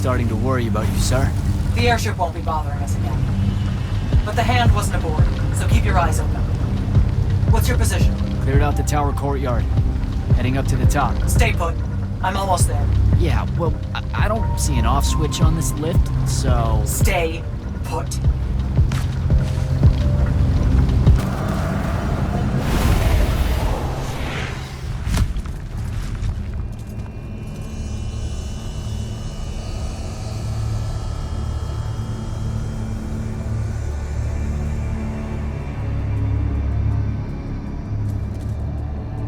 starting to worry about you, sir. The airship won't be bothering us again. But the hand wasn't aboard, so keep your eyes open. What's your position? Cleared out the tower courtyard. Heading up to the top. Stay put. I'm almost there. Yeah, well, I don't see an off switch on this lift, so... Stay put.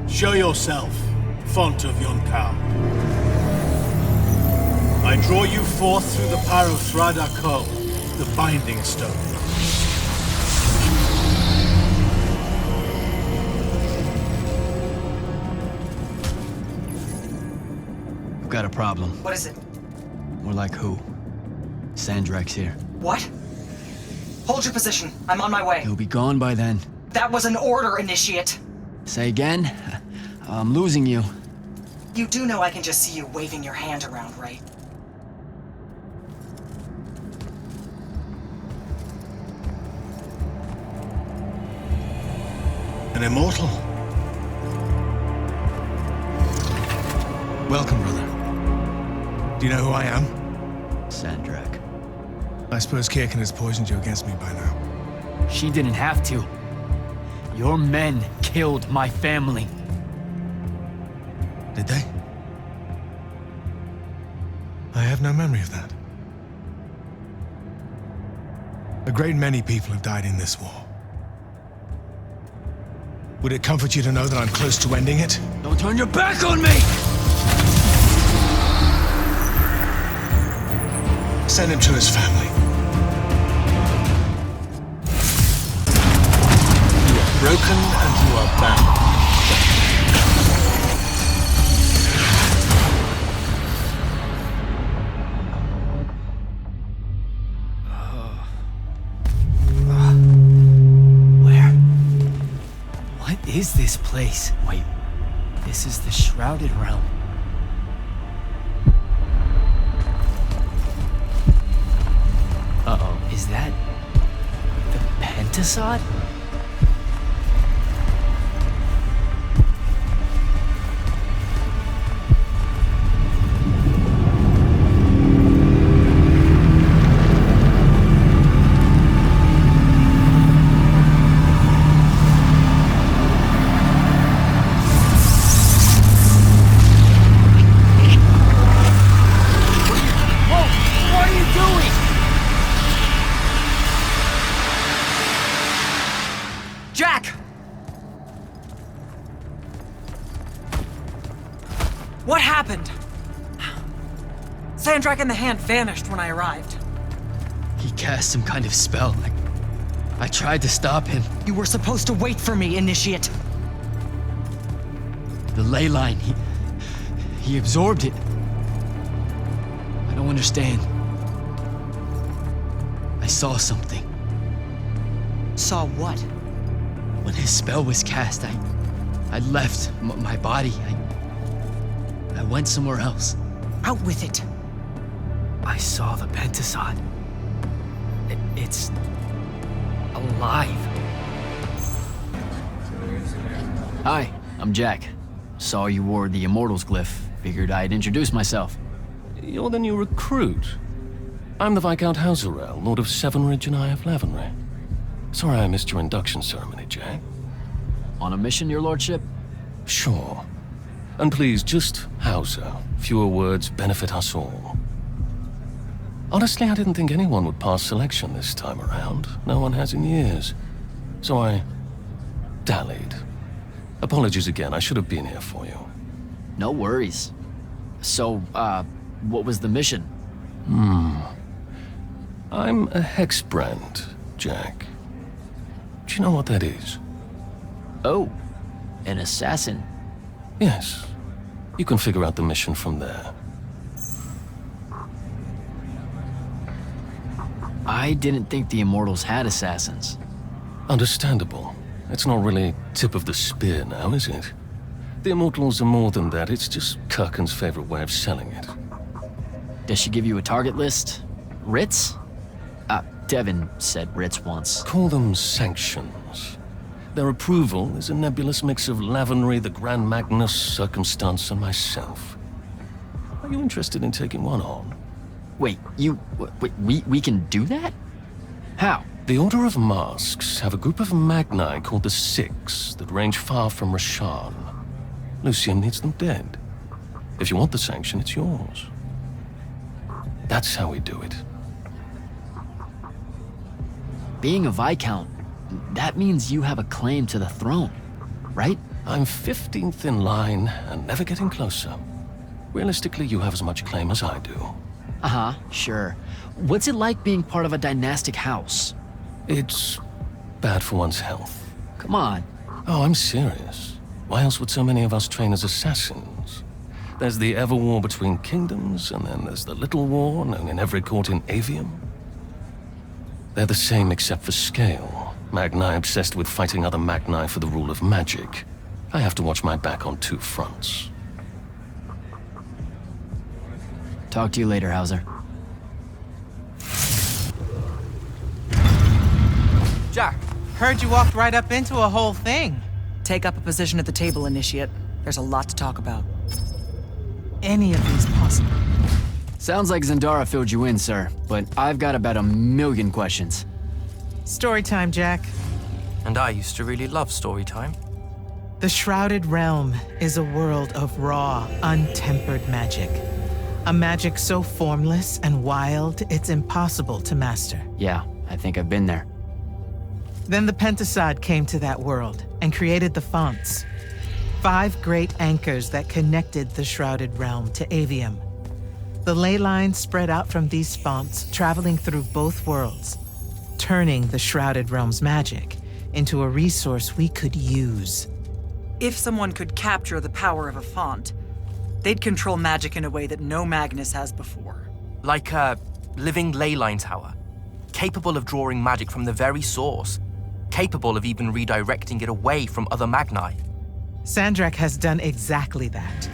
Show yourself, font of Yonkao. I draw you forth through the Parothrada Ko, the Binding Stone. I've got a problem. What is it? More like who? Sandrak's here. What? Hold your position. I'm on my way. He'll be gone by then. That was an order, Initiate. Say again? I'm losing you. You do know I can just see you waving your hand around, right? An immortal? Welcome, brother. Do you know who I am? Sandrak. I suppose Kirkin has poisoned you against me by now. She didn't have to. Your men killed my family. Did they? I have no memory of that. A great many people have died in this war. Would it comfort you to know that I'm close to ending it? Don't turn your back on me! Send him to his family. You are broken and you are bound. What is this place? Wait, this is the Shrouded Realm. Uh-oh, is that the Pentasod? Jack! What happened? Sandrak and the hand vanished when I arrived. He cast some kind of spell. I tried to stop him. You were supposed to wait for me, Initiate. The ley line, he absorbed it. I don't understand. I saw something. Saw what? When his spell was cast, I left my body. I went somewhere else. Out with it. I saw the Pentasod. It's alive. Hi, I'm Jack. Saw you wore the Immortal's glyph. Figured I'd introduce myself. You're the new recruit. I'm the Viscount Hauserel, Lord of Sevenridge and Eye of Lavenry. Sorry I missed your induction ceremony, Jack. On a mission, your lordship? Sure. And please, just Hauser. Fewer words benefit us all. Honestly, I didn't think anyone would pass selection this time around. No one has in years. So I dallied. Apologies again, I should have been here for you. No worries. So, what was the mission? I'm a hexbrand, Jack. Do you know what that is? Oh, an assassin. Yes. You can figure out the mission from there. I didn't think the Immortals had assassins. Understandable. It's not really tip of the spear now, is it? The Immortals are more than that. It's just Kirkin's favorite way of selling it. Does she give you a target list? Writs? Devin said writs once. Call them sanctions. Their approval is a nebulous mix of Lavenry, the Grand Magnus, Circumstance, and myself. Are you interested in taking one on? Wait, we can do that? How? The Order of Masks have a group of Magni called the Six that range far from Rashan. Lucian needs them dead. If you want the sanction, it's yours. That's how we do it. Being a Viscount, that means you have a claim to the throne, right? I'm 15th in line and never getting closer. Realistically, you have as much claim as I do. Uh-huh, sure. What's it like being part of a dynastic house? It's bad for one's health. Come on. Oh, I'm serious. Why else would so many of us train as assassins? There's the ever war between kingdoms, and then there's the little war known in every court in Aveum. They're the same except for scale. Magni obsessed with fighting other Magni for the rule of magic. I have to watch my back on two fronts. Talk to you later, Hauser. Jack, heard you walked right up into a whole thing. Take up a position at the table, Initiate. There's a lot to talk about. Any of these possible? Sounds like Zendara filled you in, sir, but I've got about 1,000,000 questions. Story time, Jack. And I used to really love story time. The Shrouded Realm is a world of raw, untempered magic. A magic so formless and wild, it's impossible to master. Yeah, I think I've been there. Then the Pentasod came to that world and created the fonts. 5 great anchors that connected the Shrouded Realm to Aveum. The ley lines spread out from these fonts, traveling through both worlds, turning the Shrouded Realm's magic into a resource we could use. If someone could capture the power of a font, they'd control magic in a way that no Magnus has before. Like a living ley line tower, capable of drawing magic from the very source, capable of even redirecting it away from other Magni. Sandrak has done exactly that.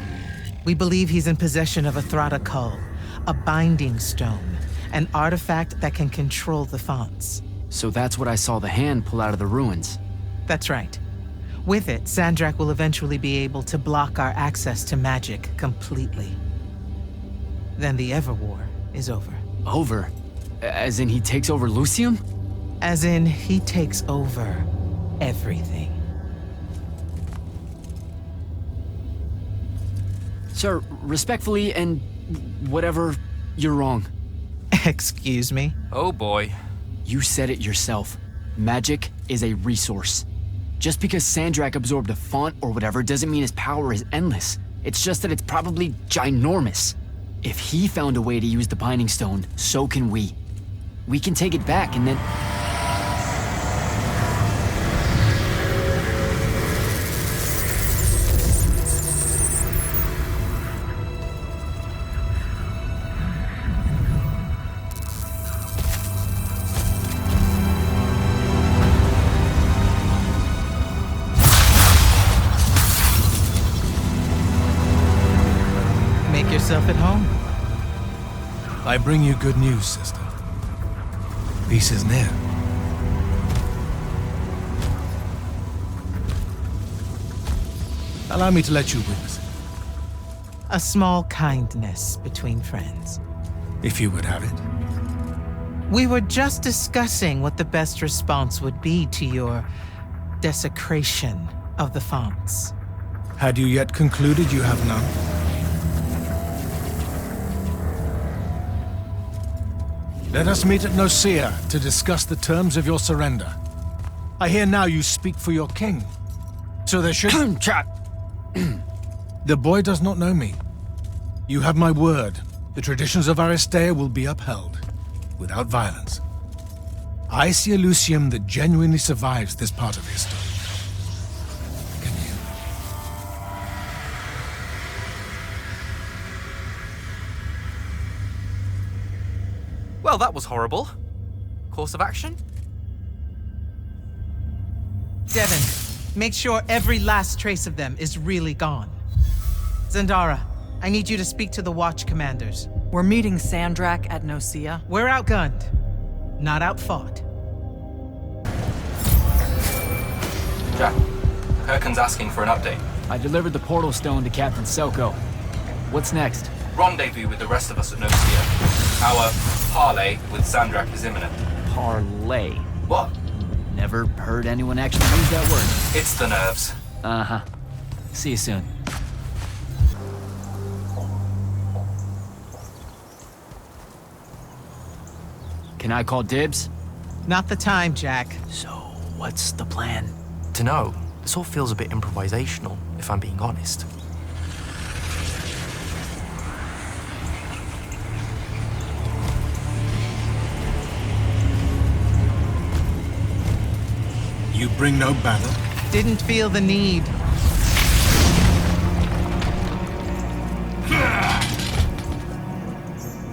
We believe he's in possession of a Thrada Cull, a binding stone, an artifact that can control the fonts. So that's what I saw the hand pull out of the ruins. That's right. With it, Sandrak will eventually be able to block our access to magic completely. Then the Everwar is over. Over? As in he takes over Lucium? As in, he takes over everything. Sir, respectfully and whatever, you're wrong. Excuse me? Oh boy. You said it yourself. Magic is a resource. Just because Sandrak absorbed a font or whatever doesn't mean his power is endless. It's just that it's probably ginormous. If he found a way to use the Binding Stone, so can we. We can take it back and then... Make yourself at home. I bring you good news, sister. Peace is near. Allow me to let you witness it, A small kindness between friends. if you would have it. We were just discussing what the best response would be to your desecration of the fonts. Had you yet concluded you have none? Let us meet at Nicaea to discuss the terms of your surrender. I hear now you speak for your king. So there should... Chat! The boy does not know me. You have my word. The traditions of Aristea will be upheld, without violence. I see a Lucium that genuinely survives this part of history. Can you? Well, that was horrible. Course of action? Devin, make sure every last trace of them is really gone. Zendara, I need you to speak to the Watch commanders. We're meeting Sandrak at Nosea. We're outgunned, not outfought. Jack, Kirkhan's asking for an update. I delivered the portal stone to Captain Selko. What's next? Rendezvous with the rest of us at Nosea. Our parley with Sandrak is imminent. Parlay. What? Never heard anyone actually use that word. It's the nerves. Uh-huh. See you soon. Can I call dibs? Not the time, Jack. So, what's the plan? To know, this all feels a bit improvisational, if I'm being honest. You bring no banner? Didn't feel the need.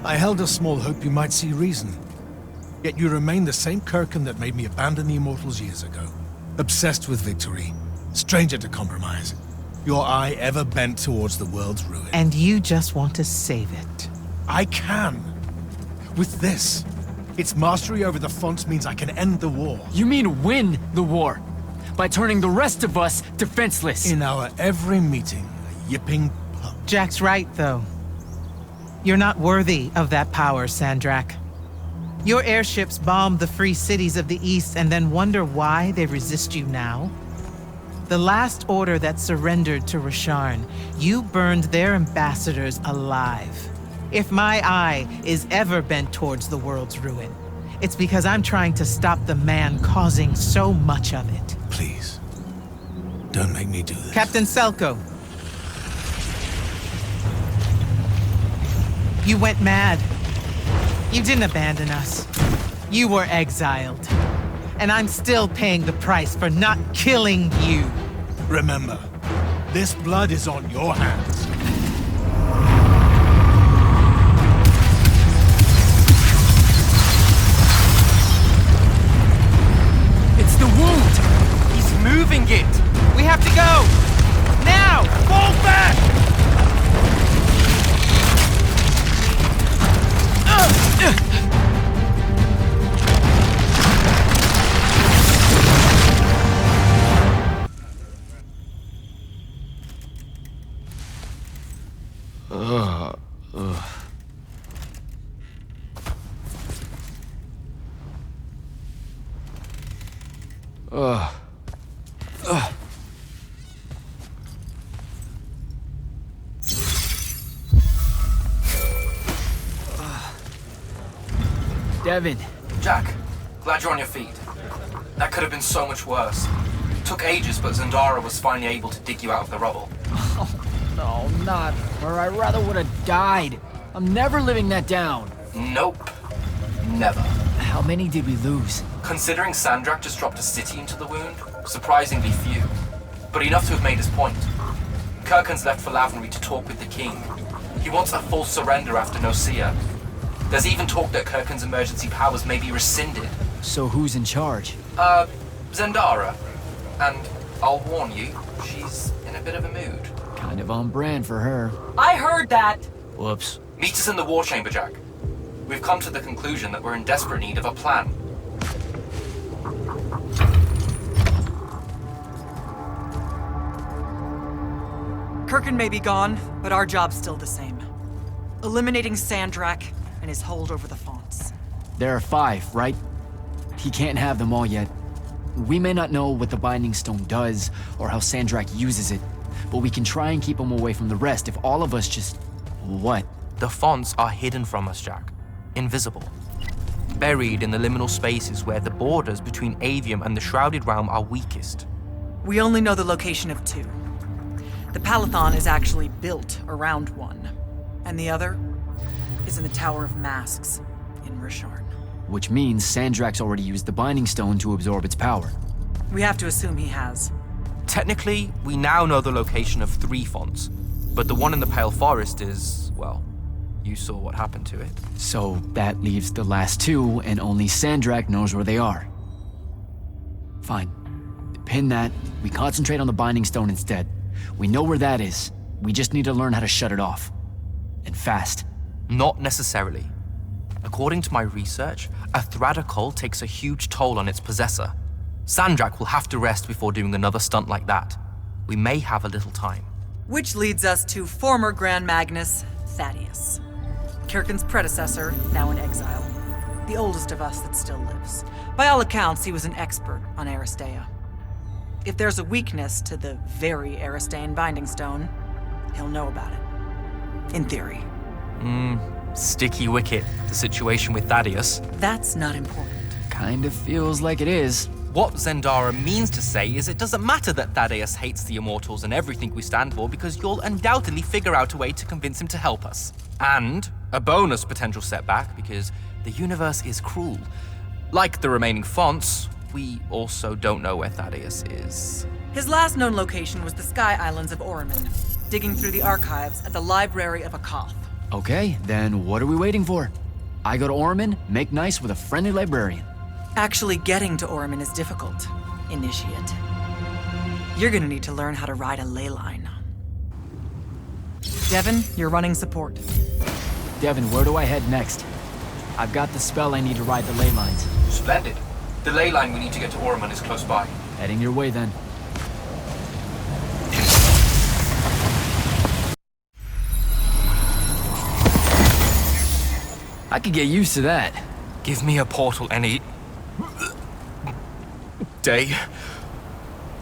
I held a small hope you might see reason. Yet you remain the same Kirkhan that made me abandon the Immortals years ago. Obsessed with victory, stranger to compromise. Your eye ever bent towards the world's ruin. And you just want to save it. I can. With this. Its mastery over the fonts means I can end the war. You mean win the war? By turning the rest of us defenseless? In our every meeting, a yipping pup. Jack's right, though. You're not worthy of that power, Sandrak. Your airships bomb the free cities of the East and then wonder why they resist you now? The last order that surrendered to Rasharn, you burned their ambassadors alive. If my eye is ever bent towards the world's ruin, it's because I'm trying to stop the man causing so much of it. Please, don't make me do this. Captain Selko. You went mad. You didn't abandon us. You were exiled. And I'm still paying the price for not killing you. Remember, this blood is on your hands. It's the wound! He's moving it! We have to go! Now! Fall back! Devin. Jack, glad you're on your feet. That could have been so much worse. Took ages, but Zendara was finally able to dig you out of the rubble. No, not her. I rather would have died. I'm never living that down. Nope. Never. How many did we lose? Considering Sandrak just dropped a city into the wound, surprisingly few. But enough to have made his point. Kirkhan's left for Lavenry to talk with the king. He wants a full surrender after Nosea. There's even talk that Kirkhan's emergency powers may be rescinded. So who's in charge? Zendara. And I'll warn you, she's in a bit of a mood. Kind of on brand for her. I heard that! Whoops. Meet us in the war chamber, Jack. We've come to the conclusion that we're in desperate need of a plan. Kirkhan may be gone, but our job's still the same. Eliminating Sandrak and his hold over the fonts. There are 5, right? He can't have them all yet. We may not know what the Binding Stone does, or how Sandrak uses it, but we can try and keep him away from the rest if all of us just... What? The fonts are hidden from us, Jack. Invisible. Buried in the liminal spaces where the borders between Aveum and the Shrouded Realm are weakest. We only know the location of 2. The Palathon is actually built around one, and the other is in the Tower of Masks in Rasharn. Which means Sandrak's already used the Binding Stone to absorb its power. We have to assume he has. Technically, we now know the location of 3 fonts, but the one in the Pale Forest is, well, you saw what happened to it. So that leaves the last 2, and only Sandrak knows where they are. Fine. Pin that. We concentrate on the Binding Stone instead. We know where that is. We just need to learn how to shut it off. And fast. Not necessarily. According to my research, a Thradakol takes a huge toll on its possessor. Sandrak will have to rest before doing another stunt like that. We may have a little time. Which leads us to former Grand Magnus, Thaddeus. Kirkin's predecessor, now in exile. The oldest of us that still lives. By all accounts, he was an expert on Aristea. If there's a weakness to the very Aristean Binding Stone, he'll know about it. In theory. Sticky wicket, the situation with Thaddeus. That's not important. Kind of feels like it is. What Zendara means to say is it doesn't matter that Thaddeus hates the Immortals and everything we stand for, because you'll undoubtedly figure out a way to convince him to help us. And a bonus potential setback, because the universe is cruel. Like the remaining fonts, we also don't know where Thaddeus is. His last known location was the Sky Islands of Oriman, digging through the archives at the Library of Akoth. Okay, then what are we waiting for? I go to Orman, make nice with a friendly librarian. Actually getting to Oriman is difficult, Initiate. You're gonna need to learn how to ride a ley line. Devin, you're running support. Devin, where do I head next? I've got the spell I need to ride the ley lines. Splendid. The ley line we need to get to Orman is close by. Heading your way then. I could get used to that. Give me a portal any day.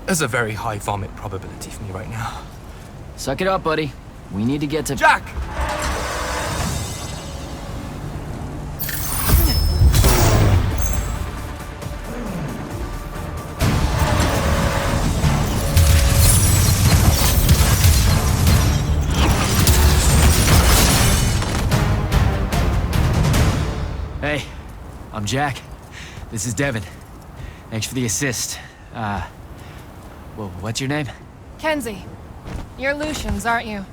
There's a very high vomit probability for me right now. Suck it up, buddy. We need to get to... Jack! Hey, I'm Jack. This is Devin. Thanks for the assist. Well, what's your name? Kenzie. You're Lucians, aren't you?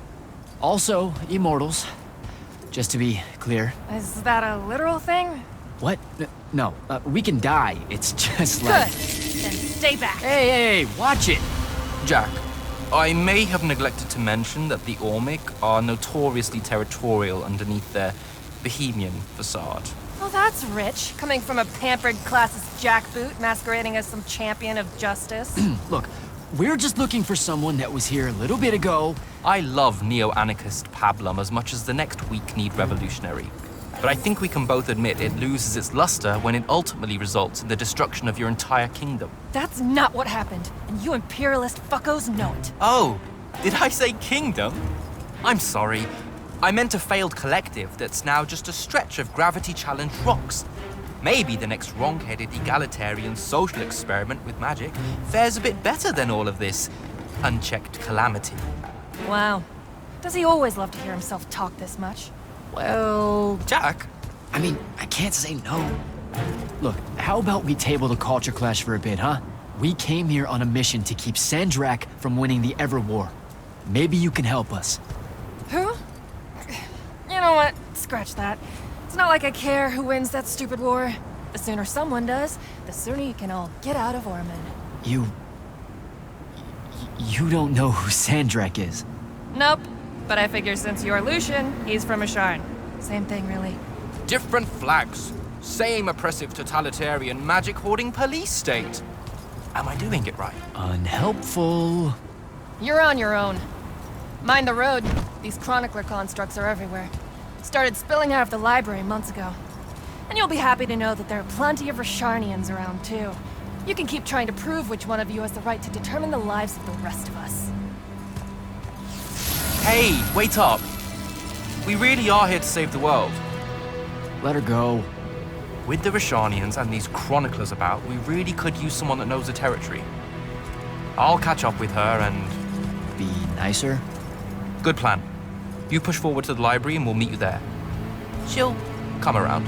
Also, immortals. Just to be clear. Is that a literal thing? What? No, we can die. It's just Good. like... Then stay back. Hey, watch it! Jack, I may have neglected to mention that the Ormic are notoriously territorial underneath their bohemian facade. Well, that's rich, coming from a pampered classist jackboot masquerading as some champion of justice. Look, we're just looking for someone that was here a little bit ago. I love neo-anarchist pablum as much as the next weak-kneed revolutionary. But I think we can both admit it loses its luster when it ultimately results in the destruction of your entire kingdom. That's not what happened, and you imperialist fuckos know it. Oh, did I say kingdom? I'm sorry. I meant a failed collective that's now just a stretch of gravity-challenged rocks. Maybe the next wrong-headed egalitarian social experiment with magic fares a bit better than all of this unchecked calamity. Wow. Does he always love to hear himself talk this much? Well... Jack? I mean, I can't say no. Look, how about we table the culture clash for a bit, huh? We came here on a mission to keep Sandrak from winning the Ever War. Maybe you can help us. Who? You know what? Scratch that. It's not like I care who wins that stupid war. The sooner someone does, the sooner you can all get out of Orman. You don't know who Sandrak is. Nope. But I figure since you're Lucian, he's from Asharn. Same thing, really. Different flags. Same oppressive totalitarian magic-hoarding police state. Am I doing it right? Unhelpful. You're on your own. Mind the road. These chronicler constructs are everywhere. Started spilling out of the library months ago. And you'll be happy to know that there are plenty of Rasharnians around, too. You can keep trying to prove which one of you has the right to determine the lives of the rest of us. Hey, wait up. We really are here to save the world. Let her go. With the Rasharnians and these chroniclers about, we really could use someone that knows the territory. I'll catch up with her and... Be nicer. Good plan. You push forward to the library and we'll meet you there. She'll come around.